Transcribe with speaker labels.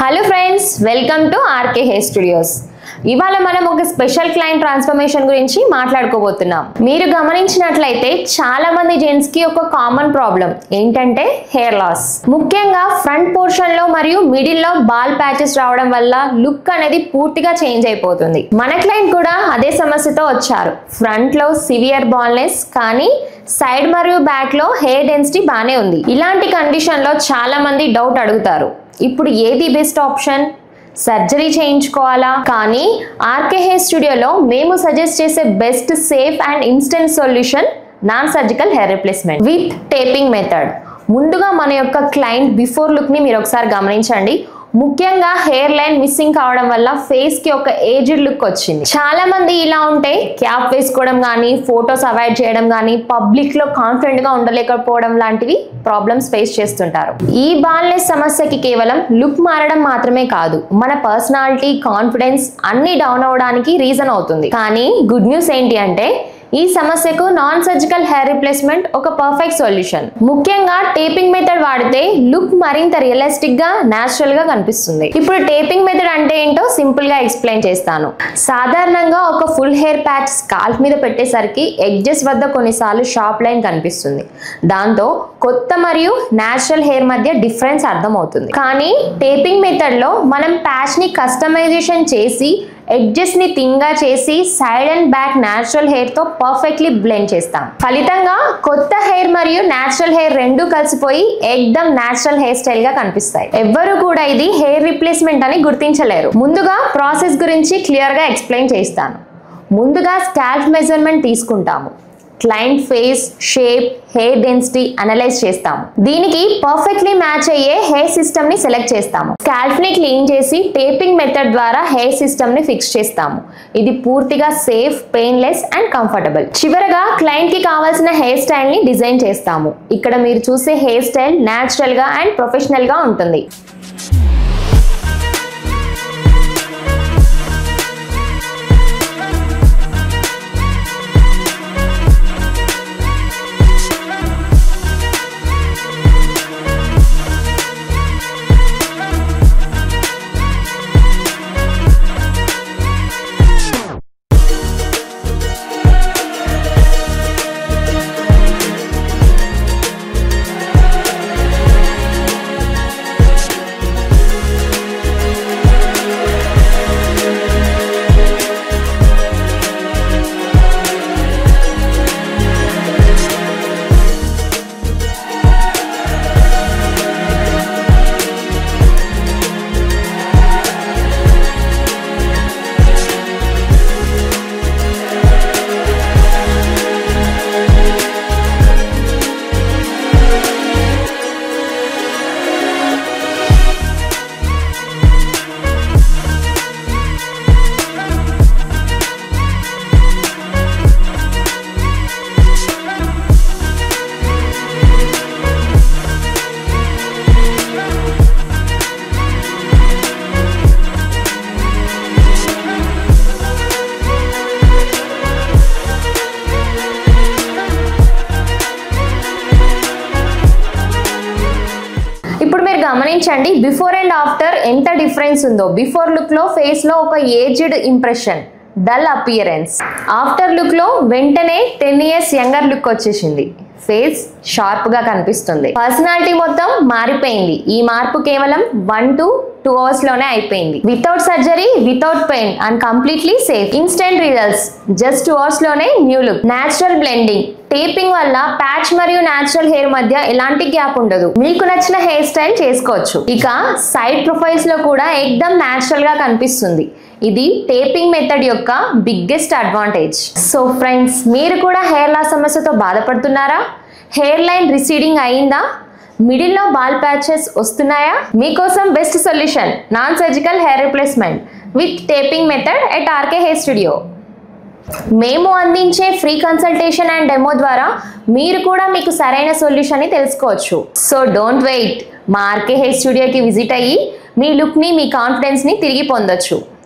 Speaker 1: Hello friends, welcome to RK hair studios. ఇవాళ మనం ఒక స్పెషల్ క్లయింట్ ట్రాన్స్ఫర్మేషన్ గురించి మాట్లాడుకోబోతున్నాం. మీరు గమనించినట్లయితే చాలా మంది జెంట్స్ కి ఒక కామన్ ప్రాబ్లం ఏంటంటే హెయిర్ లాస్. ముఖ్యంగా ఫ్రంట్ పోర్షన్ లో మరియు మిడిల్ లో బాల్ ప్యాచెస్ రావడం వల్ల లుక్ అనేది పూర్తిగా చేంజ్ అయిపోతుంది. మన క్లయింట్ కూడా అదే సమస్యతో వచ్చారు. ఫ్రంట్ లో సివియర్ బాల్నెస్, కానీ సైడ్ మరియు బ్యాక్ లో హెయిర్ డెన్సిటీ బానే ఉంది. ఇలాంటి కండిషన్ లో చాలా మంది డౌట్ అడుగుతారు, ఇప్పుడు ఏది బెస్ట్ ఆప్షన్, సర్జరీ చేయించుకోవాలా? కానీ ఆర్కే హెయిర్ స్టూడియోలో మేము సజెస్ట్ చేసే best, safe and instant solution non surgical hair replacement with taping method. ముందుగా మన యొక్క క్లయింట్ బిఫోర్ లుక్ ని మీరు ఒకసారి గమనించండి. ముఖ్యంగా హెయిర్ లైన్ మిస్సింగ్ కావడం వల్ల ఫేస్ కి ఒక ఏజ్డ్ లుక్ వచ్చింది. చాలా మంది ఇలా ఉంటే క్యాప్ వేసుకోవడం కానీ, ఫోటోస్ అవాయిడ్ చేయడం కానీ, పబ్లిక్ లో కాన్ఫిడెంట్ గా ఉండలేకపోవడం లాంటివి ప్రాబ్లమ్స్ ఫేస్ చేస్తుంటారు. ఈ బాల్నెస్ సమస్యకి కేవలం లుక్ మారడం మాత్రమే కాదు, మన పర్సనాలిటీ, కాన్ఫిడెన్స్ అన్ని డౌన్ అవడానికి రీజన్ అవుతుంది. కానీ గుడ్ న్యూస్ ఏంటి అంటే ఈ సమస్యకు నాన్ సర్జికల్ హెయిర్ రిప్లేస్మెంట్ ఒక పర్ఫెక్ట్ సొల్యూషన్. ముఖ్యంగా టేపింగ్ మెథడ్ వాడితే లుక్ మరింత రియలిస్టిక్ గా, న్యాచురల్ గా కనిపిస్తుంది. ఇప్పుడు టేపింగ్ మెథడ్ అంటే ఏంటో సింపుల్ గా ఎక్స్ప్లెయిన్ చేస్తాను. సాధారణంగా ఒక ఫుల్ హెయిర్ ప్యాచ్ స్కాల్ప్ మీద పెట్టేసరికి ఎడ్జెస్ వద్ద కొన్నిసార్లు షార్ప్ లైన్ కనిపిస్తుంది. దాంతో కొత్త మరియు న్యాచురల్ హెయిర్ మధ్య డిఫరెన్స్ అర్థమవుతుంది. కానీ టేపింగ్ మెథడ్ లో మనం ప్యాచ్ ని కస్టమైజేషన్ చేసి ఎడ్జెస్ ని థిన్గా చేసి side and back natural hair తో పర్ఫెక్ట్లీ బ్లెండ్ చేస్తాం. ఫలితంగా కొత్త హెయిర్ మరియు న్యాచురల్ హెయిర్ రెండు కలిసిపోయి ఎక్దమ్ న్యాచురల్ హెయిర్ స్టైల్ గా కనిపిస్తాయి. ఎవ్వరు కూడా ఇది హెయిర్ రిప్లేస్మెంట్ అని గుర్తించలేరు. ముందుగా ప్రాసెస్ గురించి క్లియర్ గా ఎక్స్ప్లెయిన్ చేస్తాను. ముందుగా స్కాల్ప్ మెజర్మెంట్ తీసుకుంటాము. Client face, shape, hair density analyse చేస్తాము. దీనికి పర్ఫెక్ట్లీ మ్యాచ్ అయ్యే హెయిర్ సిస్టమ్ ని సెలెక్ట్ చేస్తాము. స్కాల్ప్ ని క్లీన్ చేసి టేపింగ్ మెథడ్ ద్వారా హెయిర్ సిస్టమ్ ని ఫిక్స్ చేస్తాము. ఇది పూర్తిగా సేఫ్, పెయిన్లెస్ అండ్ కంఫర్టబుల్. చివరగా క్లయింట్ కి కావాల్సిన హెయిర్ స్టైల్ ని డిజైన్ చేస్తాము. ఇక్కడ మీరు చూసే హెయిర్ స్టైల్ న్యాచురల్ గా అండ్ ప్రొఫెషనల్ గా ఉంటుంది. గమనించండి, బిఫోర్ అండ్ ఆఫ్టర్ ఎంత డిఫరెన్స్ ఉందో. బిఫోర్ లుక్ లో ఫేస్ లో ఒక aged impression, dull appearance. After look లో వెంటనే 10 years యంగర్ లుక్ వచ్చేసింది. ఫేస్ షార్ప్ గా కనిపిస్తుంది. పర్సనాలిటీ మొత్తం మారిపోయింది. ఈ మార్పు కేవలం 1 to 2 hours లోనే అయిపోయింది. Without surgery, without pain and completely safe. Instant results, just 2 hours లోనే new look. Natural blending. Taping వల్ల ప్యాచ్ మరియు న్యాచురల్ హెయిర్ మధ్య ఎలాంటి గ్యాప్ ఉండదు. మీకు నచ్చిన హెయిర్ స్టైల్ చేసుకోవచ్చు. ఇక సైడ్ ప్రొఫైల్స్ లో కూడా ఎక్దమ్ న్యాచురల్ గా కనిపిస్తుంది. ఇది టేపింగ్ మెథడ్ యొక్క బిగ్గెస్ట్ అడ్వాంటేజ్. సో ఫ్రెండ్స్, మీరు కూడా హెయిర్ లాస్ సమస్యతో బాధపడుతున్నారా? హెయిర్ లైన్ రిసీడింగ్ అయిందా? మిడిల్ లో బాల్ ప్యాచెస్ వస్తున్నాయా? మీకోసం best solution non surgical hair replacement with taping method at RK hair studio. మేము అందించే ఫ్రీ కన్సల్టేషన్ అండ్ డెమో ద్వారా మీరు కూడా మీకు సరైన సొల్యూషన్ ని తెలుసుకోవచ్చు. సో డోంట్ వెయిట్, మా ఆర్కే హెయిర్ స్టూడియోకి విజిట్ అయ్యి మీ లుక్ ని, మీ కాన్ఫిడెన్స్ ని తిరిగి పొందొచ్చు.